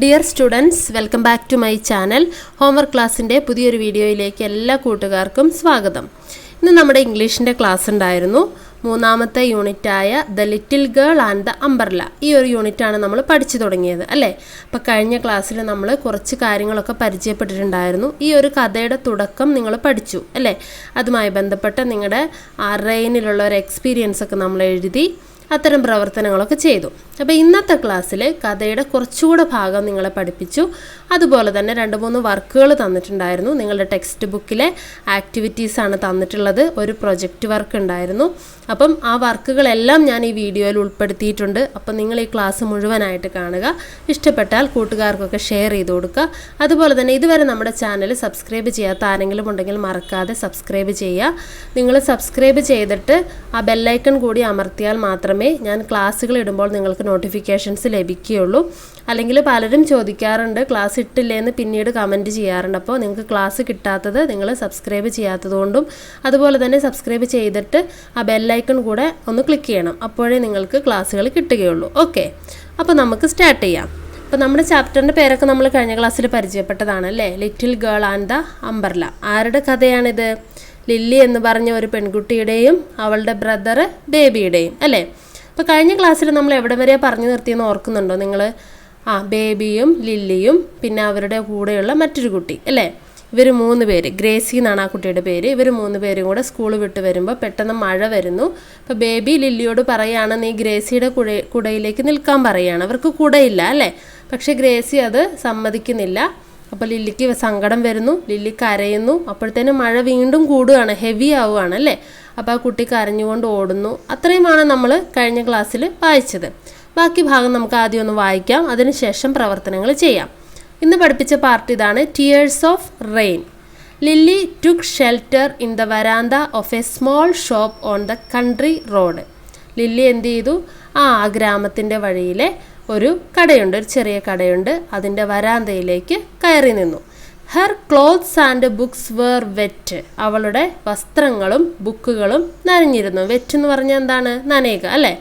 Dear students, welcome back to my channel. Homework ക്ലാസ്സിൻ്റെ പുതിയൊരു വീഡിയോയിലേക്ക് എല്ലാ കൂട്ടുകാർക്കും സ്വാഗതം. ഇന്ന് നമ്മുടെ ഇംഗ്ലീഷിൻ്റെ ക്ലാസ് ഉണ്ടായിരുന്നു. മൂന്നാമത്തെ യൂണിറ്റായ the little girl and the umbrella. ഈ ഒരു യൂണിറ്റാണ് നമ്മൾ പഠിച്ചു തുടങ്ങിയത് അല്ലേ. അപ്പോൾ കഴിഞ്ഞ ക്ലാസ്സിൽ നമ്മൾ കുറച്ച് കാര്യങ്ങളൊക്കെ പരിചയപ്പെട്ടിട്ടുണ്ടായിരുന്നു. ഈ ഒരു കഥയുടെ തുടക്കം നിങ്ങൾ പഠിച്ചു അല്ലേ. അതുമായി ബന്ധപ്പെട്ട നിങ്ങളുടെ റെയിനിലുള്ള ഒരു എക്സ്പീരിയൻസ് ഒക്കെ നമ്മൾ എഴുതി അത്തരം പ്രവർത്തനങ്ങളൊക്കെ ചെയ്തു. അപ്പോൾ ഇന്നത്തെ ക്ലാസ്സിൽ കഥയുടെ കുറച്ചുകൂടെ ഭാഗം നിങ്ങളെ പഠിപ്പിച്ചു. അതുപോലെ തന്നെ 2-3 വർക്കുകൾ തന്നിട്ടുണ്ടായിരുന്നു. നിങ്ങളുടെ ടെക്സ്റ്റ് ബുക്കിലെ ആക്ടിവിറ്റീസാണ് തന്നിട്ടുള്ളത്. ഒരു പ്രൊജക്റ്റ് വർക്ക് ഉണ്ടായിരുന്നു. അപ്പം ആ വർക്കുകളെല്ലാം ഞാൻ ഈ വീഡിയോയിൽ ഉൾപ്പെടുത്തിയിട്ടുണ്ട്. അപ്പം നിങ്ങൾ ഈ ക്ലാസ് മുഴുവനായിട്ട് കാണുക. ഇഷ്ടപ്പെട്ടാൽ കൂട്ടുകാർക്കൊക്കെ ഷെയർ ചെയ്ത് കൊടുക്കുക. അതുപോലെ തന്നെ ഇതുവരെ നമ്മുടെ ചാനൽ സബ്സ്ക്രൈബ് ചെയ്യാത്ത ആരെങ്കിലും ഉണ്ടെങ്കിൽ മറക്കാതെ സബ്സ്ക്രൈബ് ചെയ്യുക. നിങ്ങൾ സബ്സ്ക്രൈബ് ചെയ്തിട്ട് ആ ബെല്ലൈക്കൺ കൂടി അമർത്തിയാൽ മാത്രമേ ഞാൻ ക്ലാസ്സുകൾ ഇടുമ്പോൾ നിങ്ങൾക്ക് നോട്ടിഫിക്കേഷൻസ് ലഭിക്കുകയുള്ളൂ. അല്ലെങ്കിൽ പലരും ചോദിക്കാറുണ്ട്, ക്ലാസ് ഇട്ടില്ലേന്ന് പിന്നീട് കമൻറ്റ് ചെയ്യാറുണ്ട്. അപ്പോൾ നിങ്ങൾക്ക് ക്ലാസ് കിട്ടാത്തത് നിങ്ങൾ സബ്സ്ക്രൈബ് ചെയ്യാത്തതുകൊണ്ടും അതുപോലെ തന്നെ സബ്സ്ക്രൈബ് ചെയ്തിട്ട് ആ ബെല്ലൈക്കൺ കൂടെ ഒന്ന് ക്ലിക്ക് ചെയ്യണം. അപ്പോഴേ നിങ്ങൾക്ക് ക്ലാസ്സുകൾ കിട്ടുകയുള്ളൂ. ഓക്കെ, അപ്പോൾ നമുക്ക് സ്റ്റാർട്ട് ചെയ്യാം. അപ്പോൾ നമ്മുടെ ചാപ്റ്ററിൻ്റെ പേരൊക്കെ നമ്മൾ കഴിഞ്ഞ ക്ലാസ്സിൽ പരിചയപ്പെട്ടതാണ് അല്ലേ. Little girl and the umbrella. ആരുടെ കഥയാണിത്? ലില്ലി എന്ന് പറഞ്ഞ ഒരു പെൺകുട്ടിയുടെയും അവളുടെ ബ്രദർ ബേബിയുടെയും അല്ലേ. അപ്പോൾ കഴിഞ്ഞ ക്ലാസ്സിൽ നമ്മൾ എവിടെ വരെയാണ് പറഞ്ഞു നിർത്തിയെന്ന് ഓർക്കുന്നുണ്ടോ നിങ്ങൾ? ബേബിയും ലില്ലിയും പിന്നെ അവരുടെ കൂടെയുള്ള മറ്റൊരു കുട്ടി അല്ലേ. ഇവർ 3 പേര്, ഗ്രേസി എന്നാണ് ആ കുട്ടിയുടെ പേര്. ഇവർ 3 പേരും കൂടെ സ്കൂൾ വിട്ട് വരുമ്പോൾ പെട്ടെന്ന് മഴ വരുന്നു. അപ്പോൾ ബേബി ലില്ലിയോട് പറയുകയാണ്, നീ ഗ്രേസിയുടെ കുടയിലേക്ക് നിൽക്കാൻ പറയുകയാണ്. അവർക്ക് കുടയില്ല അല്ലേ. പക്ഷേ ഗ്രേസി അത് സമ്മതിക്കുന്നില്ല. അപ്പോൾ ലില്ലിക്ക് സങ്കടം വരുന്നു, ലില്ലി കരയുന്നു. അപ്പോഴത്തേനും മഴ വീണ്ടും കൂടുകയാണ്, ഹെവി ആവുകയാണ് അല്ലേ. അപ്പോൾ ആ കുട്ടി കരഞ്ഞുകൊണ്ട് ഓടുന്നു. അത്രയുമാണ് നമ്മൾ കഴിഞ്ഞ ക്ലാസ്സിൽ വായിച്ചത്. ബാക്കി ഭാഗം നമുക്ക് ആദ്യം ഒന്ന് വായിക്കാം, അതിനുശേഷം പ്രവർത്തനങ്ങൾ ചെയ്യാം. ഇന്ന് പഠിപ്പിച്ച പാർട്ട് ഇതാണ്, tears of rain. Lily took shelter in the verandah of a small shop on the country road. Lily എന്ത് ചെയ്തു? ആ ഗ്രാമത്തിൻ്റെ വഴിയിലെ ഒരു കടയുണ്ട്, ഒരു ചെറിയ കടയുണ്ട്. അതിൻ്റെ വരാന്തയിലേക്ക് കയറി നിന്നു. Her clothes and books were wet. അവളുടെ വസ്ത്രങ്ങളും ബുക്കുകളും നനഞ്ഞിരുന്നു. വെറ്റ് എന്ന് പറഞ്ഞാൽ എന്താണ്? നനയുക അല്ലേ.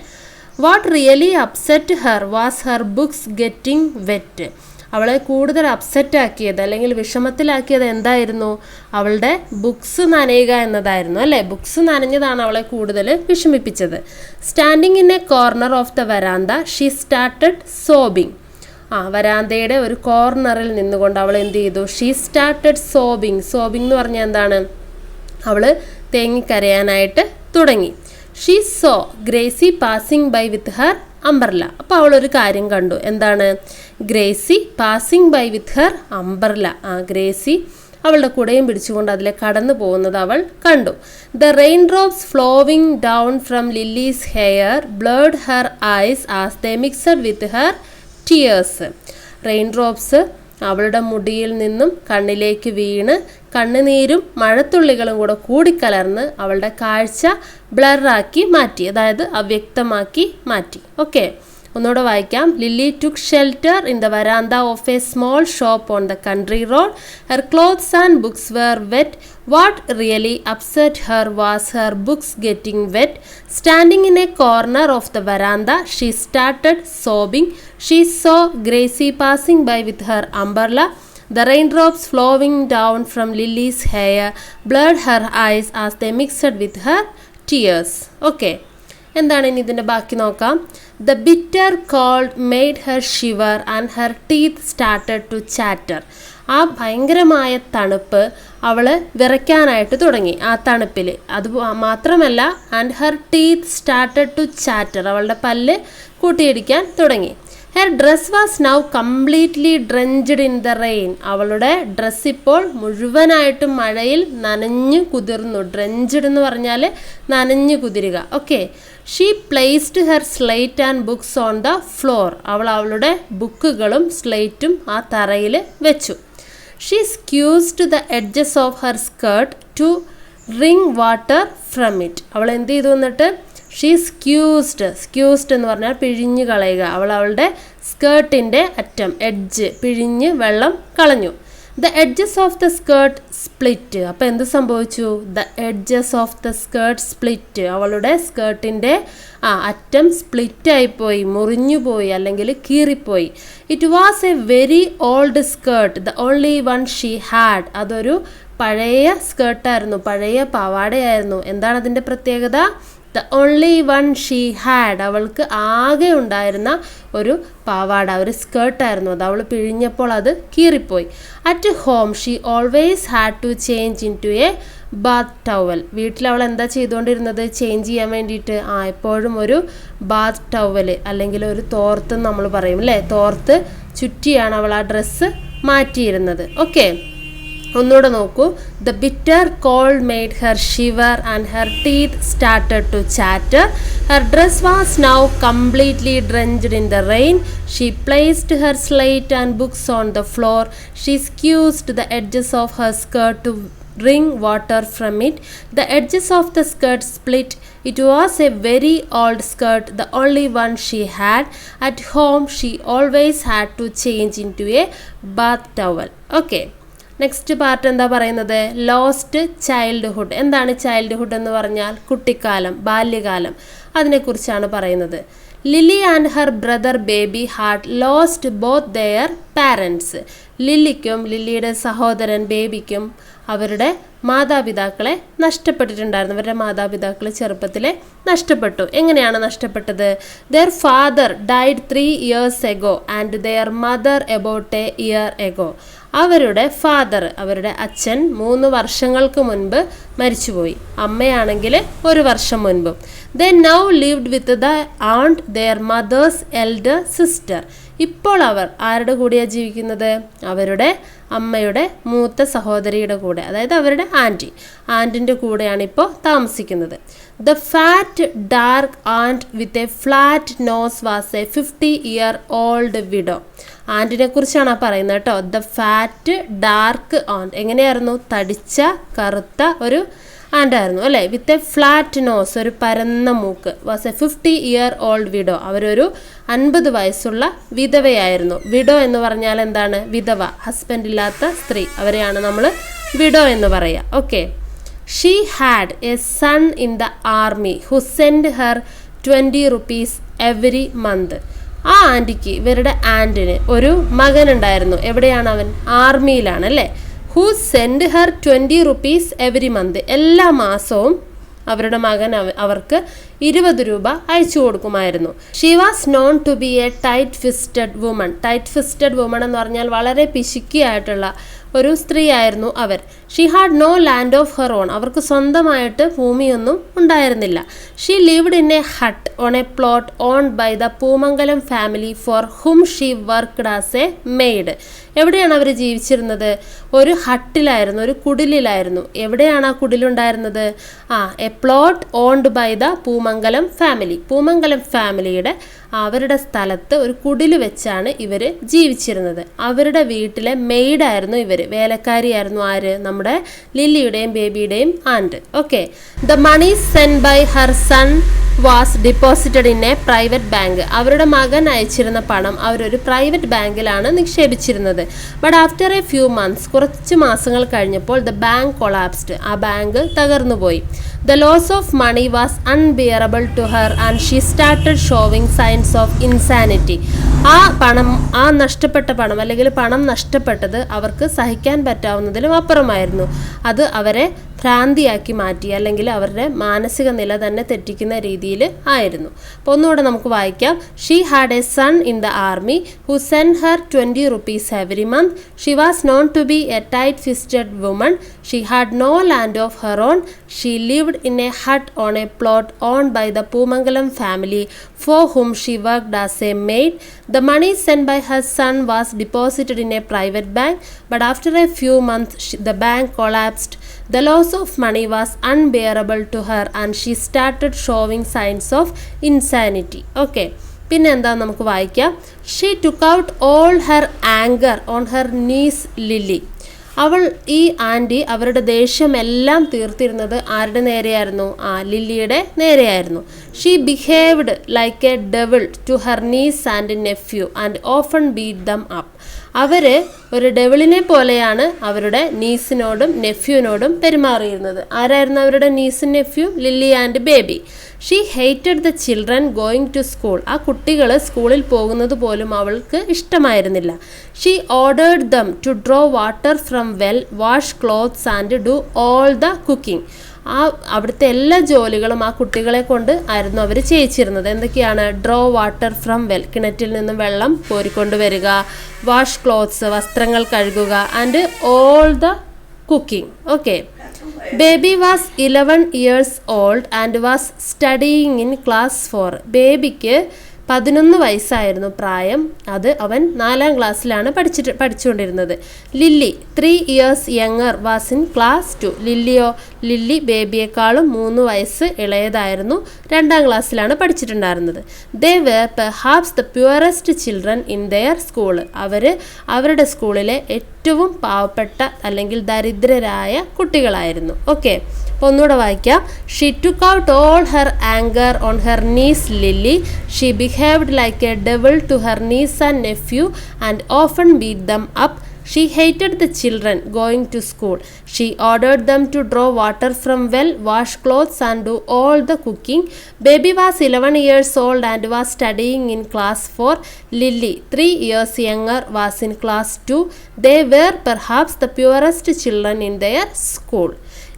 What really upset her was her books getting wet. അവളെ കൂടുതൽ അപ്സെറ്റ് ആക്കിയത് അല്ലെങ്കിൽ വിഷമത്തിലാക്കിയത് എന്തായിരുന്നു? അവളുടെ ബുക്സ് നനയുക എന്നതായിരുന്നു അല്ലേ. ബുക്സ് നനഞ്ഞതാണ് അവളെ കൂടുതൽ വിഷമിപ്പിച്ചത്. Standing in a corner of the verandah she started sobbing. വരാന്തയുടെ ഒരു കോർണറിൽ നിന്നുകൊണ്ട് അവൾ എന്ത് ചെയ്തു? She started sobbing. സോബിങ് എന്ന് പറഞ്ഞാൽ എന്താണ്? അവൾ തേങ്ങിക്കരയാനായിട്ട് തുടങ്ങി. She saw Gracy passing by with her umbrella. അപ്പോൾ അവളൊരു കാര്യം കണ്ടു. എന്താണ്? Gracie passing by with her umbrella. Gracie അവളുടെ കുടയും പിടിച്ചുകൊണ്ട് അതിലെ കടന്നു പോകുന്നത് അവൾ കണ്ടു. The raindrops flowing down from Lily's hair blurred her eyes as they mixed with her tears. Raindrops അവളുടെ മുടിയിൽ നിന്നും കണ്ണിലേക്ക് വീണ് കണ്ണുനീരും മഴത്തുള്ളികളും കൂടെ കൂടിക്കലർന്ന് അവളുടെ കാഴ്ച ബ്ലറാക്കി മാറ്റി, അതായത് അവ്യക്തമാക്കി മാറ്റി. ഓക്കെ, ഒന്നുകൂടെ വായിക്കാം. Lily took shelter in the verandah of a small shop on the country road. Her clothes and books were wet. What really upset her was her books getting wet. Standing in a corner of the verandah she started sobbing. She saw Gracy passing by with her umbrella. The raindrops flowing down from Lily's hair blurred her eyes as they mixed with her tears. Okay, എന്താണ് ഇനി ഇതിൻ്റെ ബാക്കി നോക്കാം. The bitter cold made her shiver and her teeth started to chatter. ആ ഭയങ്കരമായ തണുപ്പ് അവൾ വിറയ്ക്കാനായിട്ട് തുടങ്ങി ആ തണുപ്പിൽ. അത് മാത്രമല്ല, and her teeth started to chatter. അവളുടെ പല്ല് കൂട്ടിയിടിക്കാൻ തുടങ്ങി. Her dress was now completely drenched in the rain. അവളുടെ ഡ്രസ്സ് ഇപ്പോൾ മുഴുവനായിട്ടും മഴയിൽ നനഞ്ഞു കുതിർന്നു. ഡ്രെഞ്ച്ഡ് എന്ന് പറഞ്ഞാൽ നനഞ്ഞു കുതിരുക. Okay, she placed her slate and books on the floor. അവൾ അവളുടെ ബുക്കുകളും സ്ലേറ്റും ആ തറയിൽ വെച്ചു. She squeezed the edges of her skirt to drink water from it. അവൾ എന്ത് ചെയ്തു? എന്നിട്ട് ഷീ സ്ക്യൂസ്ഡ് എന്ന് പറഞ്ഞാൽ പിഴിഞ്ഞ് കളയുക. അവൾ അവളുടെ സ്കേർട്ടിൻ്റെ അറ്റം, എഡ്ജ് പിഴിഞ്ഞ് വെള്ളം കളഞ്ഞു. The edges of the skirt split. അപ്പോൾ എന്ത് സംഭവിച്ചു? The edges of the skirt split. അവളുടെ സ്കേർട്ടിൻ്റെ അറ്റം സ്പ്ലിറ്റ് ആയിപ്പോയി, മുറിഞ്ഞുപോയി അല്ലെങ്കിൽ കീറിപ്പോയി. It was a very old skirt, the only one she had. അതൊരു പഴയ സ്കേർട്ടായിരുന്നു, പഴയ പാവാടയായിരുന്നു. എന്താണ് അതിൻ്റെ പ്രത്യേകത? The only one she had. അവൾക്ക് ആകെ ഉണ്ടായിരുന്ന ഒരു പാവാട, ഒരു സ്കേർട്ടായിരുന്നു അത്. അവൾ പിഴിഞ്ഞപ്പോൾ അത് കീറിപ്പോയി. At home she always had to change into a bath towel. വീട്ടിൽ അവൾ എന്താ ചെയ്തുകൊണ്ടിരുന്നത്? ചേഞ്ച് ചെയ്യാൻ വേണ്ടിയിട്ട് എപ്പോഴും ഒരു ബാത്ത് ടവൽ അല്ലെങ്കിൽ ഒരു തോർത്ത് നമ്മൾ പറയും അല്ലേ, തോർത്ത് ചുറ്റിയാണ് അവൾ ആ ഡ്രസ്സ് മാറ്റിയിരുന്നത്. ഓക്കെ, ഒന്നുകൂടെ നോക്കൂ. The bitter cold made her shiver and her teeth started to chatter. Her dress was now completely drenched in the rain. She placed her slate and books on the floor. She squeezed the edges of her skirt to wring water from it. The edges of the skirt split. It was a very old skirt, the only one she had. At home she always had to change into a bath towel. Okay, next part എന്താ പറയുന്നത്? Lost childhood. എന്താണ് childhood എന്ന് പറഞ്ഞാൽ? കുട്ടിക്കാലം, ബാല്യകാലം. അതിനെക്കുറിച്ചാണ് പറയുന്നത്. Lily and her brother Baby had lost both their parents. ലില്ലിക്കും ലില്ലിയുടെ സഹോദരൻ ബേബിക്കും അവരുടെ മാതാപിതാക്കളെ നഷ്ടപ്പെട്ടിട്ടുണ്ടായിരുന്നു. അവരുടെ മാതാപിതാക്കൾ ചെറുപ്പത്തിലെ നഷ്ടപ്പെട്ടു. എങ്ങനെയാണ് നഷ്ടപ്പെട്ടത്? Their father died 3 years ago and their mother about a year ago. അവരുടെ ഫാദർ, അവരുടെ അച്ഛൻ 3 വർഷങ്ങൾക്ക് മുൻപ് മരിച്ചുപോയി. അമ്മയാണെങ്കിൽ 1 വർഷം മുൻപും. ദേ നൗ ലിവ്ഡ് വിത്ത് ദ ആണ്ട്, ദെയർ മദേഴ്സ് എൽഡർ സിസ്റ്റർ. ഇപ്പോൾ അവർ ആരുടെ കൂടെയാണ് ജീവിക്കുന്നത്? അവരുടെ അമ്മയുടെ മൂത്ത സഹോദരിയുടെ കൂടെ, അതായത് അവരുടെ ആൻറ്റിൻ്റെ കൂടെയാണ് ഇപ്പോൾ താമസിക്കുന്നത്. The fat dark aunt with a flat nose was a 50-year-old widow. ആൻറ്റിനെ കുറിച്ചാണ് പറയുന്നത് കേട്ടോ. ദ ഫാറ്റ് ഡാർക്ക് ആൻറ്റ് എങ്ങനെയായിരുന്നു? തടിച്ച കറുത്ത ഒരു ആൻഡായിരുന്നു അല്ലേ. വിത്ത് എ ഫ്ലാറ്റ് നോസ്, ഒരു പരന്ന മൂക്ക്. Was a 50-year-old widow. അവരൊരു 50 വയസ്സുള്ള വിധവയായിരുന്നു. വിഡോ എന്ന് പറഞ്ഞാൽ എന്താണ്? വിധവ, ഹസ്ബൻഡ് ഇല്ലാത്ത സ്ത്രീ, അവരെയാണ് നമ്മൾ വിഡോ എന്ന് പറയുക. Okay, she had a son in the army who send her 20 rupees every month. ആ ആൻറ്റിക്ക്, ഇവരുടെ ആൻറ്റിന് ഒരു മകനുണ്ടായിരുന്നു. എവിടെയാണ് അവൻ? ആർമിയിലാണ് അല്ലേ. Who send her 20 rupees every month. എല്ലാ മാസവും അവരുടെ മകൻ അവർക്ക് 20 രൂപ അയച്ചു കൊടുക്കുമായിരുന്നു. She was known to be a tight fisted woman. Tight fisted woman എന്ന് പറഞ്ഞാൽ വളരെ പിശുക്കിയായിട്ടുള്ള ഒരു സ്ത്രീയായിരുന്നു അവർ. She had no land of her own. അവർക്ക് സ്വന്തമായിട്ട് ഭൂമിയൊന്നും ഉണ്ടായിരുന്നില്ല. She lived in a hut on a plot owned by the Poomangalam family for whom she worked as a made. എവിടെയാണ് അവർ ജീവിച്ചിരുന്നത്? ഒരു ഹട്ടിലായിരുന്നു, ഒരു കുടിലിലായിരുന്നു. എവിടെയാണ് ആ കുടിലുണ്ടായിരുന്നത്? A plot owned by the Poomangalam family. Poomangalam ഫാമിലിയുടെ അവരുടെ സ്ഥലത്ത് ഒരു കുടിൽ വെച്ചാണ് ഇവർ ജീവിച്ചിരുന്നത്. അവരുടെ വീട്ടിലെ മെയ്ഡായിരുന്നു ഇവർ, വേലക്കാരിയായിരുന്നു. ആര്? നമ്മുടെ ലില്ലിയുടെയും ബേബിയുടെയും aunt. Okay, the money send by her son was deposited in a private bank. അവരുടെ മകൻ അയച്ചിരുന്ന പണം അവരൊരു പ്രൈവറ്റ് ബാങ്കിലാണ് നിക്ഷേപിച്ചിരുന്നത്. But after a few months, കുറച്ച് മാസങ്ങൾ കഴിഞ്ഞപ്പോൾ ദ ബാങ്ക് കൊളാപ്സ്ഡ്. ആ ബാങ്ക് തകർന്നുപോയി. The loss of money was unbearable to her and she started showing signs of insanity. ആ നഷ്ടപ്പെട്ട പണം അല്ലെങ്കിൽ പണം നഷ്ടപ്പെട്ടത് അവർക്ക് സഹിക്കാൻ പറ്റാവുന്നതിലും അപ്പുറമായിരുന്നു. അത് അവരെ ഭ്രാന്തിയാക്കി മാറ്റി, അല്ലെങ്കിൽ അവരുടെ മാനസിക നില തന്നെ തെറ്റിക്കുന്ന രീതിയിൽ ആയിരുന്നു. അപ്പോൾ ഒന്നുകൂടെ നമുക്ക് വായിക്കാം. She had a son in the army who send her 20 rupees every month. She was known to be a tight fisted woman. She had no land of her own. She lived in a hut on a plot owned by the Poomangalam family for whom she worked as a maid. The money sent by her son was deposited in a private bank, but after a few months the bank collapsed. The loss of money was unbearable to her and she started showing signs of insanity. Okay, പിന്നെ എന്താ നമുക്ക് വായിക്കാം. She took out all her anger on her niece Lily. ഈ aunty അവരുടെ ദേഷ്യമെല്ലാം തീർത്തിരുന്നത് ആരുടെ നേരെയായിരുന്നു? ലില്ലിയുടെ നേരെയായിരുന്നു. She behaved like a devil to her niece and nephew and often beat them up. അവർ ഒരു ഡെവിളിനെ പോലെയാണ് അവരുടെ നീസിനോടും നെഫ്യൂവിനോടും പെരുമാറിയിരുന്നത്. ആരായിരുന്നു അവരുടെ നീസും nephew? Lily and Baby. She hated the children going to school. ആ കുട്ടികൾ സ്കൂളിൽ പോകുന്നത് പോലും അവൾക്ക് ഇഷ്ടമായിരുന്നില്ല. She ordered them to draw water from well, wash clothes and do all the cooking. അവിടുത്തെ എല്ലാ ജോലികളും ആ കുട്ടികളെ കൊണ്ട് ആയിരുന്നു അവർ ചെയ്യിച്ചിരുന്നത്. എന്തൊക്കെയാണ്? ഡ്രോ വാട്ടർ ഫ്രം വെൽ, കിണറ്റിൽ നിന്നും വെള്ളം കോരിക്കൊണ്ടുവരിക, വാഷ് ക്ലോത്ത്സ്, വസ്ത്രങ്ങൾ കഴുകുക, and all the cooking. Okay. Baby was 11 years old and was studying in class 4. ബേബിക്ക് 11 വയസ്സായിരുന്നു പ്രായം. അത് അവൻ 4ാം ക്ലാസ്സിലാണ് പഠിച്ചുകൊണ്ടിരുന്നത്. Lily 3 years younger was in class 2. ലില്ലിയോ? ലില്ലി ബേബിയെക്കാളും 3 വയസ്സ് ഇളയതായിരുന്നു, 2ാം ക്ലാസ്സിലാണ് പഠിച്ചിട്ടുണ്ടായിരുന്നത്. They were perhaps the purest children in their school. അവരുടെ സ്കൂളിലെ ഏറ്റവും പാവപ്പെട്ട അല്ലെങ്കിൽ ദരിദ്രരായ കുട്ടികളായിരുന്നു. ഓക്കെ, അപ്പോൾ ഒന്നുകൂടെ വായിക്കാം. She took out all her anger on her niece Lily. She behaved like a devil to her niece and nephew and often beat them up. She hated the children going to school. She ordered them to draw water from well, wash clothes and do all the cooking. Baby was 11 years old and was studying in class 4. Lily, 3 years younger, was in class 2. They were perhaps the purest children in their school.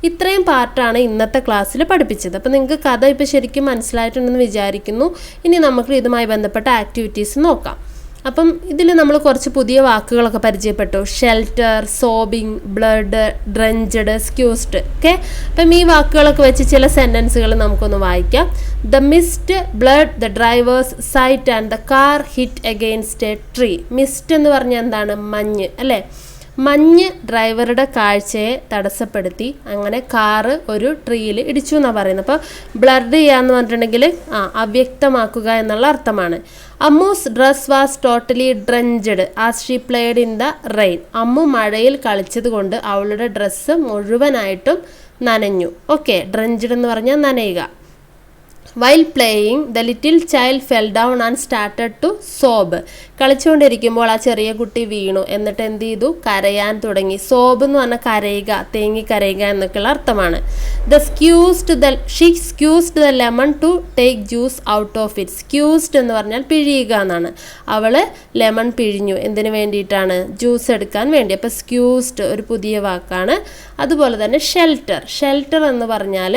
ഇത്രയും പാർട്ടാണ് ഇന്നത്തെ ക്ലാസ്സിൽ പഠിപ്പിച്ചത്. അപ്പോൾ നിങ്ങൾക്ക് കഥ ഇപ്പോൾ ശരിക്കും മനസ്സിലായിട്ടുണ്ടെന്ന് വിചാരിക്കുന്നു. ഇനി നമുക്ക് ഇതുമായി ബന്ധപ്പെട്ട ആക്ടിവിറ്റീസ് നോക്കാം. അപ്പം ഇതിൽ നമ്മൾ കുറച്ച് പുതിയ വാക്കുകളൊക്കെ പരിചയപ്പെട്ടു. Shelter, sobbing, blurred, drenched, squeezed. Okay, അപ്പം ഈ വാക്കുകളൊക്കെ വെച്ച് ചില സെൻറ്റൻസുകൾ നമുക്കൊന്ന് വായിക്കാം. The mist, blurred, the driver's sight and the car hit against a tree. Mist എന്ന് പറഞ്ഞാൽ എന്താണ്? മഞ്ഞ് അല്ലേ? മഞ്ഞ് ഡ്രൈവറുടെ കാഴ്ചയെ തടസ്സപ്പെടുത്തി, അങ്ങനെ കാറ് ഒരു ട്രീയിൽ ഇടിച്ചു എന്നാണ് പറയുന്നത്. അപ്പോൾ ബ്ലഡ് ചെയ്യാന്ന് പറഞ്ഞിട്ടുണ്ടെങ്കിൽ അവ്യക്തമാക്കുക എന്നുള്ള അർത്ഥമാണ്. Ammu's dress was totally drenched as she played in the rain. Ammu മഴയിൽ കളിച്ചത് കൊണ്ട് അവളുടെ ഡ്രസ്സ് മുഴുവനായിട്ടും നനഞ്ഞു. ഓക്കെ, ഡ്രഞ്ച്ഡ് എന്ന് പറഞ്ഞാൽ നനയുക. While playing the little child fell down and started to sob. കളിച്ചുകൊണ്ടിരിക്കുമ്പോൾ ആ ചെറിയ കുട്ടി വീണു, എന്നിട്ട് എന്ത് ചെയ്തു? കരയാൻ തുടങ്ങി. സോബ് എന്ന് പറഞ്ഞാൽ കരയുക, തേങ്ങി കരയുക എന്നൊക്കെയുള്ള അർത്ഥമാണ്. She squeezed the lemon to take juice out of it. Squeezed എന്ന് പറഞ്ഞാൽ പിഴിയുക എന്നാണ്. അവൾ ലെമൺ പിഴിഞ്ഞു. എന്തിനു വേണ്ടിയിട്ടാണ്? ജ്യൂസ് എടുക്കാൻ വേണ്ടി. അപ്പോൾ സ്ക്യൂസ്ഡ് ഒരു പുതിയ വാക്കാണ്. അതുപോലെ തന്നെ ഷെൽട്ടർ. ഷെൽട്ടർ എന്ന് പറഞ്ഞാൽ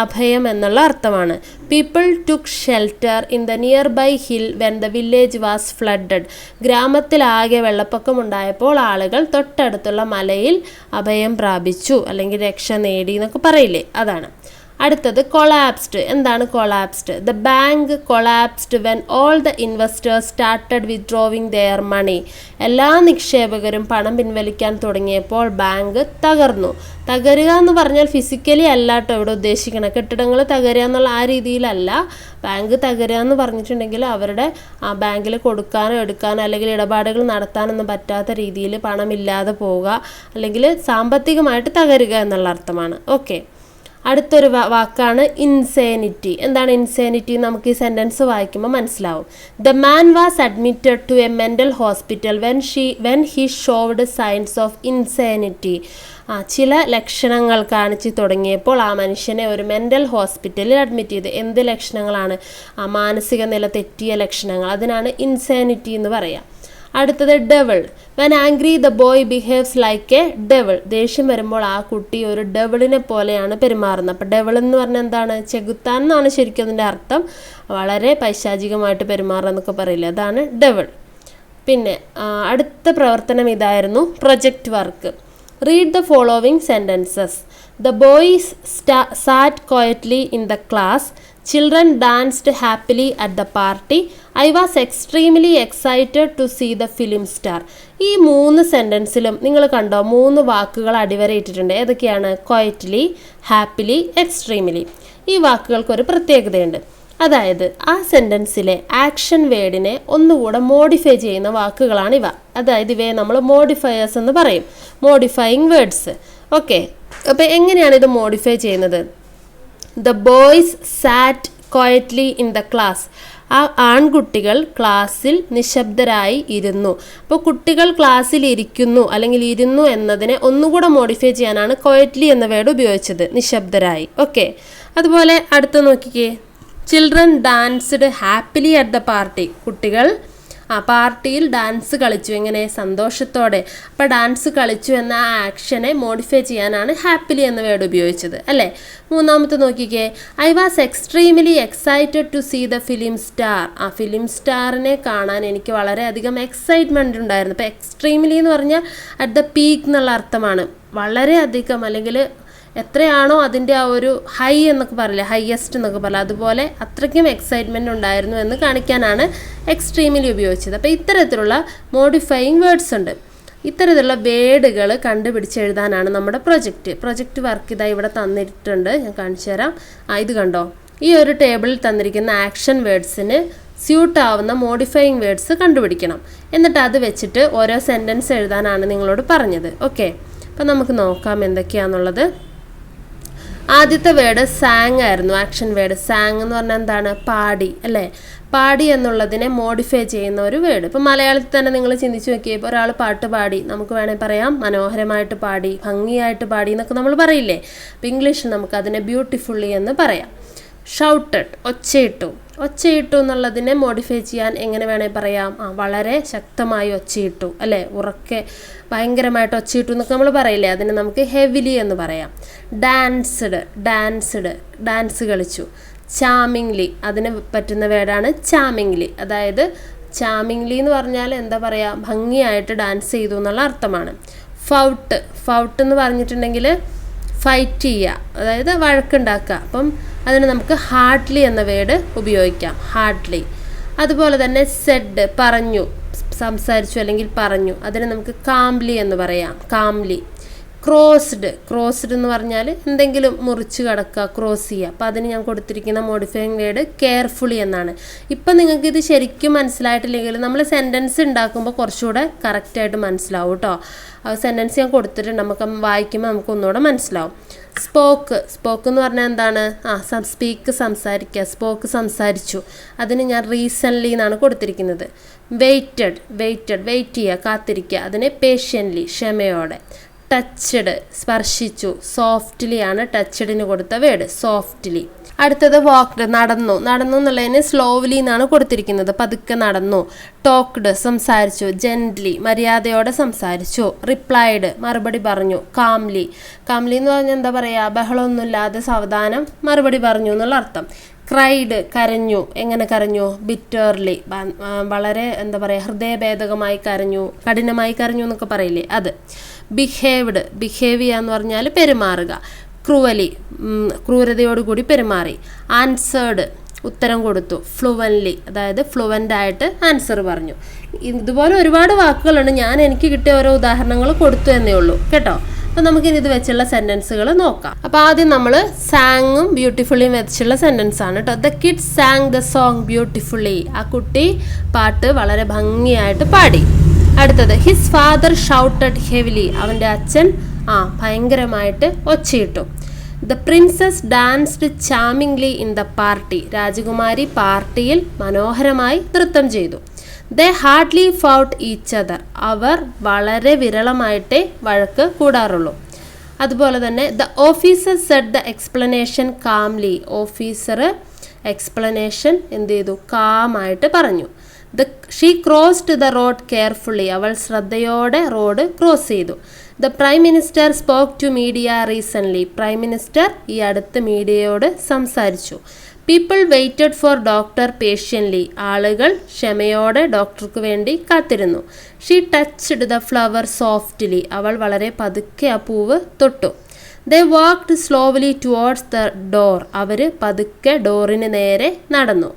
അഭയം എന്നുള്ള അർത്ഥമാണ്. People took shelter in the nearby hill when the village was flooded. ഗ്രാമത്തിലാകെ വെള്ളപ്പൊക്കമുണ്ടായപ്പോൾ ആളുകൾ തൊട്ടടുത്തുള്ള മലയിൽ അഭയം പ്രാപിച്ചു അല്ലെങ്കിൽ രക്ഷ നേടി എന്നൊക്കെ പറയില്ലേ, അതാണ്. അടുത്തത് കൊളാപ്സ്ഡ്. എന്താണ് collapsed? The bank collapsed when all the investors started withdrawing their money. എല്ലാ നിക്ഷേപകരും പണം പിൻവലിക്കാൻ തുടങ്ങിയപ്പോൾ ബാങ്ക് തകർന്നു. തകരുക എന്ന് പറഞ്ഞാൽ ഫിസിക്കലി അല്ല കേട്ടോ ഇവിടെ ഉദ്ദേശിക്കണം. കെട്ടിടങ്ങൾ തകരുക എന്നുള്ള ആ രീതിയിലല്ല. ബാങ്ക് തകരുക എന്ന് പറഞ്ഞിട്ടുണ്ടെങ്കിൽ അവരുടെ ബാങ്കിൽ കൊടുക്കാനോ എടുക്കാനോ അല്ലെങ്കിൽ ഇടപാടുകൾ നടത്താനൊന്നും പറ്റാത്ത രീതിയിൽ പണമില്ലാതെ പോവുക, അല്ലെങ്കിൽ സാമ്പത്തികമായിട്ട് തകരുക എന്നുള്ള അർത്ഥമാണ്. ഓക്കെ, അടുത്തൊരു വാക്കാണ് ഇൻസേനിറ്റി. എന്താണ് ഇൻസേനിറ്റി? നമുക്ക് ഈ സെൻറ്റൻസ് വായിക്കുമ്പോൾ മനസ്സിലാവും. The man was admitted to a mental hospital when he showed signs of insanity. ചില ലക്ഷണങ്ങൾ കാണിച്ചു തുടങ്ങിയപ്പോൾ ആ മനുഷ്യനെ ഒരു മെൻ്റൽ ഹോസ്പിറ്റലിൽ അഡ്മിറ്റ് ചെയ്ത്. എന്ത് ലക്ഷണങ്ങളാണ്? മാനസിക നില തെറ്റിയ ലക്ഷണങ്ങൾ. അതിനാണ് ഇൻസേനിറ്റി എന്ന് പറയാം. അടുത്തത് devil. When angry the boy behaves like a devil. ദേഷ്യം വരുമ്പോൾ ആ കുട്ടി ഒരു ഡെവിളിനെ പോലെയാണ് പെരുമാറുന്നത്. അപ്പോൾ ഡെവിൾ എന്ന് പറഞ്ഞാൽ എന്താണ്? ചെകുത്താൻ എന്നാണ് ശരിക്കും അതിൻ്റെ അർത്ഥം. വളരെ പൈശാചികമായിട്ട് പെരുമാറുക എന്നൊക്കെ പറയില്ലേ, അതാണ് ഡെവിൾ. പിന്നെ അടുത്ത പ്രവർത്തനം ഇതായിരുന്നു, project work. Read the following sentences. The boys SAT quietly in the class. Children danced happily at the party. I was extremely excited to see the film star. ഈ 3 സെൻറ്റൻസിലും നിങ്ങൾ കണ്ടോ 3 വാക്കുകൾ അടിവരയിട്ടിട്ടുണ്ട്. ഏതൊക്കെയാണ്? Quietly, happily, extremely. ഈ വാക്കുകൾക്കൊരു പ്രത്യേകതയുണ്ട്. അതായത് ആ സെൻറ്റൻസിലെ action വേർഡിനെ ഒന്നുകൂടെ മോഡിഫൈ ചെയ്യുന്ന വാക്കുകളാണ് ഇവ. അതായത് ഇവയെ നമ്മൾ മോഡിഫയേഴ്സ് എന്ന് പറയും, മോഡിഫയിങ് വേർഡ്സ്. ഓക്കെ, അപ്പോൾ എങ്ങനെയാണ് ഇത് മോഡിഫൈ ചെയ്യുന്നത്? The boys sat quietly in the class. ആ ആൺകുട്ടികൾ ക്ലാസ്സിൽ നിശബ്ദരായി ഇരുന്നു. അപ്പോൾ കുട്ടികൾ ക്ലാസ്സിൽ ഇരിക്കുന്നു അല്ലെങ്കിൽ ഇരുന്നു എന്നതിനെ ഒന്നുകൂടെ മോഡിഫൈ ചെയ്യാനാണ് ക്വയറ്റ്ലി എന്ന വേർഡ് ഉപയോഗിച്ചത്, നിശബ്ദരായി. ഓക്കെ, അതുപോലെ അടുത്ത് നോക്കിക്കേ. Children danced happily at the party. കുട്ടികൾ പാർട്ടിയിൽ ഡാൻസ് കളിച്ചു. എങ്ങനെ? സന്തോഷത്തോടെ. അപ്പോൾ ഡാൻസ് കളിച്ചു എന്ന ആ ആക്ഷനെ മോഡിഫൈ ചെയ്യാനാണ് ഹാപ്പിലി എന്ന വേർഡ് ഉപയോഗിച്ചത്, അല്ലേ? മൂന്നാമത്തെ നോക്കിക്കേ. I was extremely excited to see the film star. ആ ഫിലിം സ്റ്റാറിനെ കാണാൻ എനിക്ക് വളരെയധികം എക്സൈറ്റ്മെൻറ്റ് ഉണ്ടായിരുന്നു. അപ്പോൾ എക്സ്ട്രീംലി എന്ന് പറഞ്ഞാൽ അറ്റ് ദ പീക്ക് എന്നുള്ള അർത്ഥമാണ്. വളരെയധികം, അല്ലെങ്കിൽ എത്രയാണോ അതിൻ്റെ ആ ഒരു ഹൈ എന്നൊക്കെ പറയില്ലേ, ഹയസ്റ്റ് എന്നൊക്കെ പറയില്ല, അതുപോലെ അത്രയ്ക്കും എക്സൈറ്റ്മെൻറ്റ് ഉണ്ടായിരുന്നു എന്ന് കാണിക്കാനാണ് എക്സ്ട്രീമിലി ഉപയോഗിച്ചത്. അപ്പോൾ ഇത്തരത്തിലുള്ള മോഡിഫയിങ് വേർഡ്സ് ഉണ്ട്. ഇത്തരത്തിലുള്ള വേർഡുകൾ കണ്ടുപിടിച്ച് എഴുതാനാണ് നമ്മുടെ പ്രൊജക്റ്റ് വർക്ക്. ഇതാ ഇവിടെ തന്നിട്ടുണ്ട്, ഞാൻ കാണിച്ചു തരാം. ഇത് കണ്ടോ, ഈ ഒരു ടേബിളിൽ തന്നിരിക്കുന്ന ആക്ഷൻ വേർഡ്സിന് സ്യൂട്ട് ആവുന്ന മോഡിഫയിങ് വേർഡ്സ് കണ്ടുപിടിക്കണം. എന്നിട്ട് അത് വെച്ചിട്ട് ഓരോ സെൻറ്റൻസ് എഴുതാനാണ് നിങ്ങളോട് പറഞ്ഞത്. ഓക്കെ, അപ്പം നമുക്ക് നോക്കാം എന്തൊക്കെയാണെന്നുള്ളത്. ആദ്യത്തെ വേർഡ് സാങ് ആയിരുന്നു, ആക്ഷൻ വേർഡ്. സാങ് എന്ന് പറഞ്ഞാൽ എന്താണ്? പാടി, അല്ലേ? പാടി എന്നുള്ളതിനെ മോഡിഫൈ ചെയ്യുന്ന ഒരു വേർഡ്. ഇപ്പം മലയാളത്തിൽ തന്നെ നിങ്ങൾ ചിന്തിച്ച് നോക്കിയേ. ഇപ്പോൾ ഒരാൾ പാട്ട് പാടി, നമുക്ക് വേണമെങ്കിൽ പറയാം മനോഹരമായിട്ട് പാടി, ഭംഗിയായിട്ട് പാടി എന്നൊക്കെ നമ്മൾ പറയില്ലേ. അപ്പോൾ ഇംഗ്ലീഷിൽ നമുക്ക് അതിനെ ബ്യൂട്ടിഫുള്ളി എന്ന് പറയാം. ഷൗട്ടഡ്, ഒച്ചയിട്ടു എന്നുള്ളതിനെ മോഡിഫൈ ചെയ്യാൻ എങ്ങനെ വേണമെങ്കിൽ പറയാം? വളരെ ശക്തമായി ഒച്ചയിട്ടു, അല്ലേ? ഉറക്കെ ഭയങ്കരമായിട്ട് ഒച്ചയിട്ടു എന്നൊക്കെ നമ്മൾ പറയില്ലേ, അതിന് നമുക്ക് ഹെവിലി എന്ന് പറയാം. ഡാൻസ് കളിച്ചു. ചാമിങ്ലി, അതിന് പറ്റുന്ന വേർഡാണ് ചാമിങ്ലി. അതായത് ചാമിങ്ലി എന്ന് പറഞ്ഞാൽ എന്താ പറയുക, ഭംഗിയായിട്ട് ഡാൻസ് ചെയ്തു എന്നുള്ള അർത്ഥമാണ്. ഫൗട്ട് എന്ന് പറഞ്ഞിട്ടുണ്ടെങ്കിൽ ഫൈറ്റ് ചെയ്യുക, അതായത് വഴക്കുണ്ടാക്കുക. അപ്പം അതിന് നമുക്ക് ഹാർഡ്ലി എന്ന വേർഡ് ഉപയോഗിക്കാം, ഹാർഡ്ലി. അതുപോലെ തന്നെ സെഡ്, പറഞ്ഞു, സംസാരിച്ചു അല്ലെങ്കിൽ പറഞ്ഞു, അതിന് നമുക്ക് കാംലി എന്ന് പറയാം, കാംലി. ക്രോസ്ഡ് എന്ന് പറഞ്ഞാൽ എന്തെങ്കിലും മുറിച്ച് കടക്കുക, ക്രോസ് ചെയ്യുക. അപ്പോൾ അതിന് ഞാൻ കൊടുത്തിരിക്കുന്ന മോഡിഫയിങ് വേർഡ് കെയർഫുള്ളി എന്നാണ്. ഇപ്പം നിങ്ങൾക്ക് ഇത് ശരിക്കും മനസ്സിലായിട്ടില്ലെങ്കിൽ നമ്മൾ സെൻറ്റൻസ് ഉണ്ടാക്കുമ്പോൾ കുറച്ചുകൂടെ കറക്റ്റായിട്ട് മനസ്സിലാവും കേട്ടോ. ആ സെൻറ്റൻസ് ഞാൻ കൊടുത്തിട്ടുണ്ട്, നമുക്ക് വായിക്കുമ്പോൾ നമുക്ക് ഒന്നുകൂടെ മനസ്സിലാവും. സ്പോക്ക് എന്ന് പറഞ്ഞാൽ എന്താണ്? സംസാരിക്കുക. സ്പോക്ക്, സംസാരിച്ചു. അതിന് ഞാൻ റീസൺലി എന്നാണ് കൊടുത്തിരിക്കുന്നത്. വെയിറ്റ് ചെയ്യുക, കാത്തിരിക്കുക. അതിന് പേഷ്യൻ്റ്ലി, ക്ഷമയോടെ. ടച്ച്ഡ്, സ്പർശിച്ചു. സോഫ്റ്റ്ലി ആണ് ടച്ച്ഡിന് കൊടുത്ത വേർഡ്, സോഫ്റ്റ്ലി. അടുത്തത് വാക്ക്ഡ്, നടന്നു എന്നുള്ളതിന് സ്ലോവ്ലി എന്നാണ് കൊടുത്തിരിക്കുന്നത്, പതുക്കെ നടന്നു. ടോക്ക്ഡ്, സംസാരിച്ചു. ജെന്റ്ലി, മര്യാദയോടെ സംസാരിച്ചു. റിപ്ലൈഡ്, മറുപടി പറഞ്ഞു. കാംലി എന്ന് പറഞ്ഞാൽ എന്താ പറയുക, ബഹളമൊന്നുമില്ലാതെ സാവധാനം മറുപടി പറഞ്ഞു എന്നുള്ള അർത്ഥം. ക്രൈഡ്, കരഞ്ഞു. എങ്ങനെ കരഞ്ഞു? ബിറ്റർലി, വളരെ എന്താ പറയുക, ഹൃദയഭേദകമായി കരഞ്ഞു, കഠിനമായി കരഞ്ഞു എന്നൊക്കെ പറയില്ലേ, അത്. ബിഹേവ് ചെയ്യുക എന്ന് പറഞ്ഞാൽ പെരുമാറുക. ക്രൂവലി, ക്രൂരതയോടുകൂടി പെരുമാറി. ആൻസേർഡ്, ഉത്തരം കൊടുത്തു. ഫ്ലുവൻലി, അതായത് ഫ്ലുവൻ്റായിട്ട് ആൻസർ പറഞ്ഞു. ഇതുപോലെ ഒരുപാട് വാക്കുകളുണ്ട്, ഞാൻ എനിക്ക് കിട്ടിയ ഓരോ ഉദാഹരണങ്ങൾ കൊടുത്തു എന്നേ ഉള്ളൂ കേട്ടോ. അപ്പോൾ നമുക്കിനി ഇത് വെച്ചുള്ള സെൻറ്റൻസുകൾ നോക്കാം. അപ്പോൾ ആദ്യം നമ്മൾ സാങ്ങും ബ്യൂട്ടിഫുള്ളിയും വെച്ചുള്ള സെൻറ്റൻസ് ആണ് കേട്ടോ. The kids sang the song beautifully. ആ കുട്ടി പാട്ട് വളരെ ഭംഗിയായിട്ട് പാടി. അടുത്തത് ഹിസ് ഫാദർ ഷൗട്ടഡ് ഹെവിലി. അവൻ്റെ അച്ഛൻ ഭയങ്കരമായിട്ട് ഒച്ചയിട്ടു. The princess danced charmingly in the party. രാജകുമാരി പാർട്ടിയിൽ മനോഹരമായി നൃത്തം ചെയ്തു. They hardly fought each other. അവർ വളരെ വിരളമായിട്ടേ വഴക്ക് കൂടാറുള്ളൂ. അതുപോലെ തന്നെ the officer said the explanation calmly. Officer explanation എന്ത് ചെയ്തു? കാമായിട്ട് പറഞ്ഞു. She crossed the road carefully. അവൾ ശ്രദ്ധയോടെ റോഡ് ക്രോസ് ചെയ്തു. The prime minister spoke to media recently. Prime minister ഈ അടുത്ത് മീഡിയയോട് സംസാരിച്ചു. People waited for doctor patiently. ആളുകൾ ക്ഷമയോടെ ഡോക്ടർക്ക് വേണ്ടി കാത്തിരുന്നു. She touched the flower softly. അവൾ വളരെ പതുക്കെ ആ പൂവ് തൊട്ടു. They walked slowly towards the door. അവർ പതുക്കെ ഡോറിന് നേരെ നടന്നു.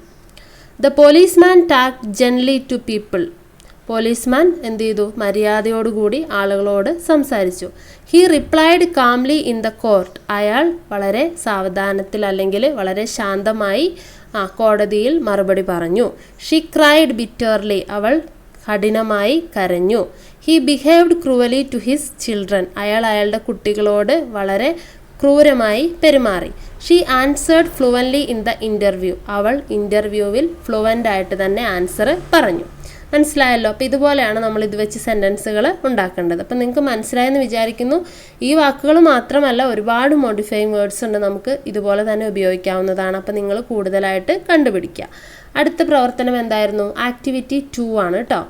The policeman talked gently to people. Policeman എന്ത് ചെയ്തു? മര്യാദയോടുകൂടി ആളുകളോട് സംസാരിച്ചു. He replied calmly in the court. അയാൾ വളരെ സാവധാനത്തിൽ അല്ലെങ്കിൽ വളരെ ശാന്തമായി കോടതിയിൽ മറുപടി പറഞ്ഞു. She cried bitterly. അവൾ കഠിനമായി കരഞ്ഞു. He behaved cruelly to his children. അയാൾ അയാളുടെ കുട്ടികളോട് വളരെ ക്രൂരമായി പെരുമാറി. She answered fluently in the interview. അവൾ ഇൻ്റർവ്യൂവിൽ ഫ്ലുവൻ്റ് ആയിട്ട് തന്നെ ആൻസർ പറഞ്ഞു. മനസ്സിലായല്ലോ. അപ്പോൾ ഇതുപോലെയാണ് നമ്മൾ ഇത് വെച്ച് സെൻറ്റൻസുകൾ ഉണ്ടാക്കേണ്ടത്. അപ്പം നിങ്ങൾക്ക് മനസ്സിലായെന്ന് വിചാരിക്കുന്നു. ഈ വാക്കുകൾ മാത്രമല്ല, ഒരുപാട് മോഡിഫൈയിങ് വേർഡ്സ് ഉണ്ട്, നമുക്ക് ഇതുപോലെ തന്നെ ഉപയോഗിക്കാവുന്നതാണ്. അപ്പോൾ നിങ്ങൾ കൂടുതലായിട്ട് കണ്ടുപിടിക്കുക. അടുത്ത പ്രവർത്തനം എന്തായിരുന്നു? ആക്ടിവിറ്റി 2 ആണ് കേട്ടോ.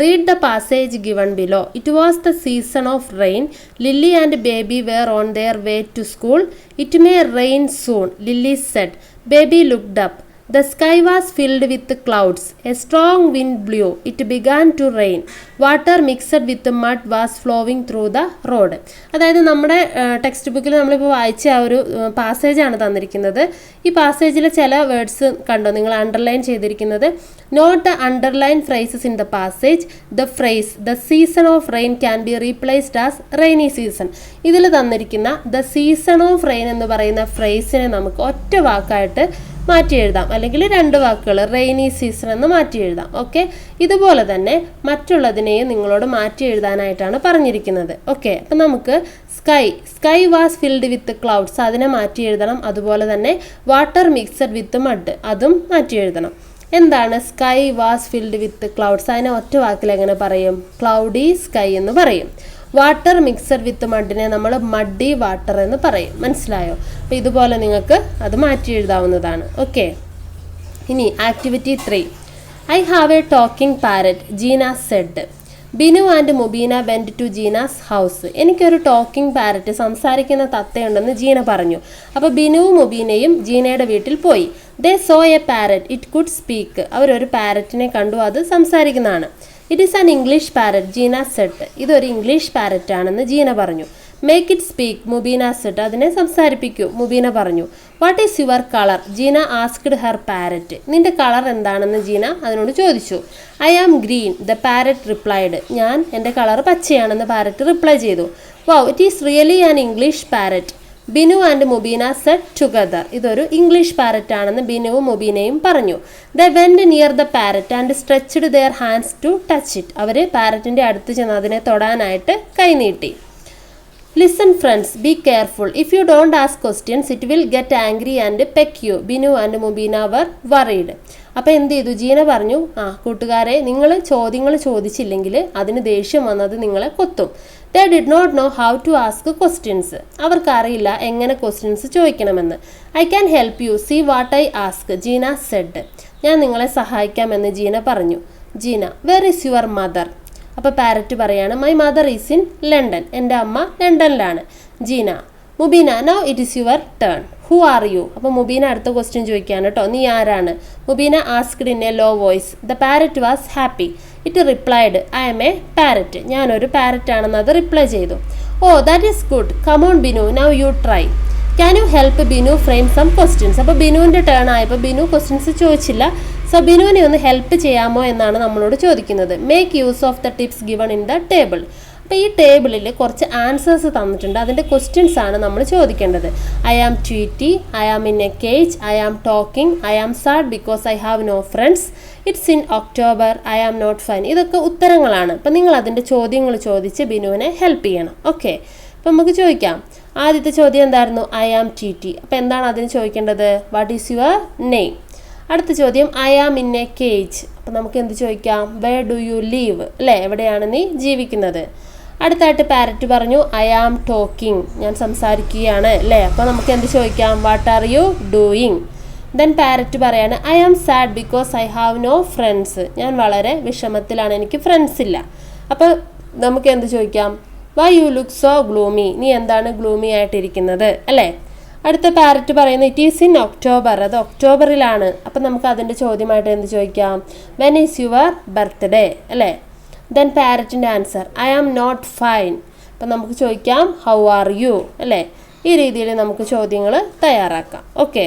Read the passage given below. It was the season of rain. Lily and baby were on their way to school. It may rain soon, Lily said. Baby looked up. The sky was filled with clouds. A strong wind blew. It began to rain. Water mixed with mud was flowing through the road. അതായത് നമ്മുടെ text ബുക്കിൽ നമ്മളിപ്പോൾ വായിച്ച ആ ഒരു പാസേജാണ് തന്നിരിക്കുന്നത്. ഈ പാസേജിലെ ചില വേർഡ്സ് കണ്ടോ നിങ്ങൾ അണ്ടർലൈൻ ചെയ്തിരിക്കുന്നത്? Note the underline phrases in the passage. The phrase the season of rain can be replaced as rainy season. ഇതിൽ തന്നിരിക്കുന്ന ദ സീസൺ ഓഫ് റെയിൻ എന്ന് പറയുന്ന ഫ്രേസിനെ നമുക്ക് ഒറ്റ വാക്കായിട്ട് മാറ്റി എഴുതാം, അല്ലെങ്കിൽ 2 വാക്കുകൾ റെയിനി സീസൺ എന്ന് മാറ്റി എഴുതാം. ഓക്കെ, ഇതുപോലെ തന്നെ മറ്റുള്ളതിനെയും നിങ്ങളോട് മാറ്റി എഴുതാനായിട്ടാണ് പറഞ്ഞിരിക്കുന്നത്. ഓക്കെ, അപ്പം നമുക്ക് sky was filled with clouds അതിനെ മാറ്റി എഴുതണം. അതുപോലെ തന്നെ വാട്ടർ മിക്സഡ് വിത്ത് മഡ് അതും മാറ്റി എഴുതണം. എന്താണ് sky was filled with clouds? അതിനെ ഒറ്റ വാക്കിൽ എങ്ങനെ പറയും? ക്ലൗഡി സ്കൈ എന്ന് പറയും. വാട്ടർ മിക്സഡ് വിത്ത് മഡിനെ നമ്മൾ മഡി വാട്ടർ എന്ന് പറയും. മനസ്സിലായോ? അപ്പോൾ ഇതുപോലെ നിങ്ങൾക്ക് അത് മാറ്റി എഴുതാവുന്നതാണ്. ഓക്കെ, ഇനി ആക്ടിവിറ്റി 3. I have a talking parrot, Jeena said. Binu and Mubeena went to Jeena's house. എനിക്കൊരു ടോക്കിംഗ് പാരറ്റ്, സംസാരിക്കുന്ന തത്തയുണ്ടെന്ന് ജീന പറഞ്ഞു. അപ്പോൾ ബിനുവും മുബീനയും ജീനയുടെ വീട്ടിൽ പോയി. They saw a parrot, it could speak. അവരൊരു പാരറ്റിനെ കണ്ടു, അത് സംസാരിക്കുന്നതാണ്. It is an English parrot, Jeena said. ഇതൊരു ഇംഗ്ലീഷ് പാരറ്റ് ആണെന്ന് ജീന പറഞ്ഞു. Make it speak, Mubeena said. അതിനെ സംസാരിപ്പിക്കൂ, മുബീന പറഞ്ഞു. What is your colour, Jeena asked her parrot. നിന്റെ കളർ എന്താണെന്ന് ജീന അതിനോട് ചോദിച്ചു. I am green, the parrot replied. എൻ്റെ കളർ പച്ചയാണെന്ന് പാരറ്റ് റിപ്ലൈ ചെയ്തു. Wow, it is really an English parrot, Binu and Mubeena said together. ഇതൊരു ഇംഗ്ലീഷ് പാരറ്റ് ആണെന്ന് ബിനുവും മുബീനയും പറഞ്ഞു. The went near the parrot and stretched their hands to touch it. അവർ പാരറ്റിൻ്റെ അടുത്ത് ചെന്ന് അതിനെ തൊടാനായിട്ട് കൈനീട്ടി. Listen friends, be careful. If you don't ask questions it will get angry and peck you. Binu and Mubeena were worried. അപ്പോൾ എന്ത് ചെയ്തു? ജീന പറഞ്ഞു, കൂട്ടുകാരെ, നിങ്ങൾ ചോദ്യങ്ങൾ ചോദിച്ചില്ലെങ്കിൽ അതിന് ദേഷ്യം വന്നത് നിങ്ങളെ കൊത്തും. They did not know how to ask questions. അവർക്കറിയില്ല എങ്ങനെ ക്വസ്റ്റ്യൻസ് ചോദിക്കണമെന്ന്. I can help you, see what I ask, Jeena said. ഞാൻ നിങ്ങളെ സഹായിക്കാമെന്ന് ജീന പറഞ്ഞു. Jeena, where is your mother? അപ്പോൾ പാരറ്റ് പറയാണ്, my mother is in London. എൻ്റെ അമ്മ ലണ്ടനിലാണ്. Jeena, Mubeena, now it is your turn. Who are you? അപ്പോൾ മുബീന അടുത്ത ക്വസ്റ്റ്യൻ ചോദിക്കുകയാണ് കേട്ടോ, നീ ആരാണ്? Mubeena asked in A law voice. The parrot was happy. It replied, I am a parrot. ഞാനൊരു പാരറ്റ് ആണെന്ന് അത് റിപ്ലൈ ചെയ്തു. Oh, that is good, come on Binu, now you try. Can you help Binu frame some questions? അപ്പോൾ ബിനുവിൻ്റെ turn ആയപ്പോൾ Binu questions ചോദിച്ചില്ല. So ബിനുവിനെ ഒന്ന് ഹെൽപ്പ് ചെയ്യാമോ എന്നാണ് നമ്മളോട് ചോദിക്കുന്നത്. Make use of the tips given in the table. അപ്പോൾ ഈ ടേബിളിൽ കുറച്ച് ആൻസേഴ്സ് തന്നിട്ടുണ്ട്, അതിൻ്റെ ക്വസ്റ്റ്യൻസ് ആണ് നമ്മൾ ചോദിക്കേണ്ടത്. I am Tweety, I am in a cage, I am talking, I am sad because I have no friends, it's in October, I am not fine. ഇതൊക്കെ ഉത്തരങ്ങളാണ്. അപ്പം നിങ്ങൾ അതിൻ്റെ ചോദ്യങ്ങൾ ചോദിച്ച് ബിനുവിനെ ഹെൽപ്പ് ചെയ്യണം. ഓക്കെ, അപ്പം നമുക്ക് ചോദിക്കാം. ആദ്യത്തെ ചോദ്യം എന്തായിരുന്നു? I am Tweety. അപ്പോൾ എന്താണ് അതിന് ചോദിക്കേണ്ടത്? What is your name? അടുത്ത ചോദ്യം I am in a cage. അപ്പം നമുക്ക് എന്ത് ചോദിക്കാം? വേർ ഡു യു ലീവ്, അല്ലേ, എവിടെയാണ് നീ ജീവിക്കുന്നത്? അടുത്തായിട്ട് പാരറ്റ് പറഞ്ഞു ഐ ആം ടോക്കിംഗ്, ഞാൻ സംസാരിക്കുകയാണ്, അല്ലേ. അപ്പോൾ നമുക്ക് എന്ത് ചോദിക്കാം? What are you doing? Then parrot പറയാണ് I am sad because I have no friends, ഞാൻ വളരെ വിഷമത്തിലാണ്, എനിക്ക് ഫ്രണ്ട്സ് ഇല്ല. അപ്പോൾ നമുക്ക് എന്ത് ചോദിക്കാം? Why you look so gloomy, നീ എന്താണ് ഗ്ലൂമി ആയിട്ടിരിക്കുന്നത്, അല്ലേ. അടുത്ത പാരറ്റ് പറയുന്നത് ഇറ്റ് ഈസ് ഇൻ ഒക്ടോബർ, അത് ഒക്ടോബറിലാണ്. അപ്പം നമുക്ക് അതിൻ്റെ ചോദ്യമായിട്ട് എന്ത് ചോദിക്കാം? വെൻ ഈസ് യുവർ ബർത്ത്ഡേ, അല്ലേ. ദെൻ പാരറ്റിൻ്റെ answer I am not fine. അപ്പം നമുക്ക് ചോദിക്കാം ഹൗ ആർ യു, അല്ലേ. ഈ രീതിയിൽ നമുക്ക് ചോദ്യങ്ങൾ തയ്യാറാക്കാം. ഓക്കെ,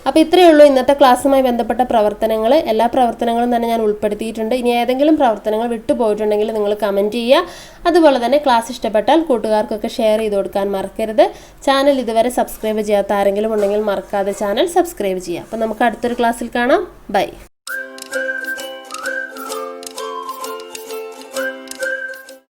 അപ്പോൾ ഇത്രയേ ഉള്ളൂ ഇന്നത്തെ ക്ലാസ്സുമായി ബന്ധപ്പെട്ട പ്രവർത്തനങ്ങൾ. എല്ലാ പ്രവർത്തനങ്ങളും തന്നെ ഞാൻ ഉൾപ്പെടുത്തിയിട്ടുണ്ട്. ഇനി ഏതെങ്കിലും പ്രവർത്തനങ്ങൾ വിട്ടുപോയിട്ടുണ്ടെങ്കിൽ നിങ്ങൾ കമൻറ്റ് ചെയ്യുക. അതുപോലെ തന്നെ ക്ലാസ് ഇഷ്ടപ്പെട്ടാൽ കൂട്ടുകാർക്കൊക്കെ ഷെയർ ചെയ്ത് കൊടുക്കാൻ മറക്കരുത്. ചാനൽ ഇതുവരെ സബ്സ്ക്രൈബ് ചെയ്യാത്ത ആരെങ്കിലും ഉണ്ടെങ്കിൽ മറക്കാതെ ചാനൽ സബ്സ്ക്രൈബ് ചെയ്യുക. അപ്പോൾ നമുക്ക് അടുത്തൊരു ക്ലാസ്സിൽ കാണാം. ബൈ.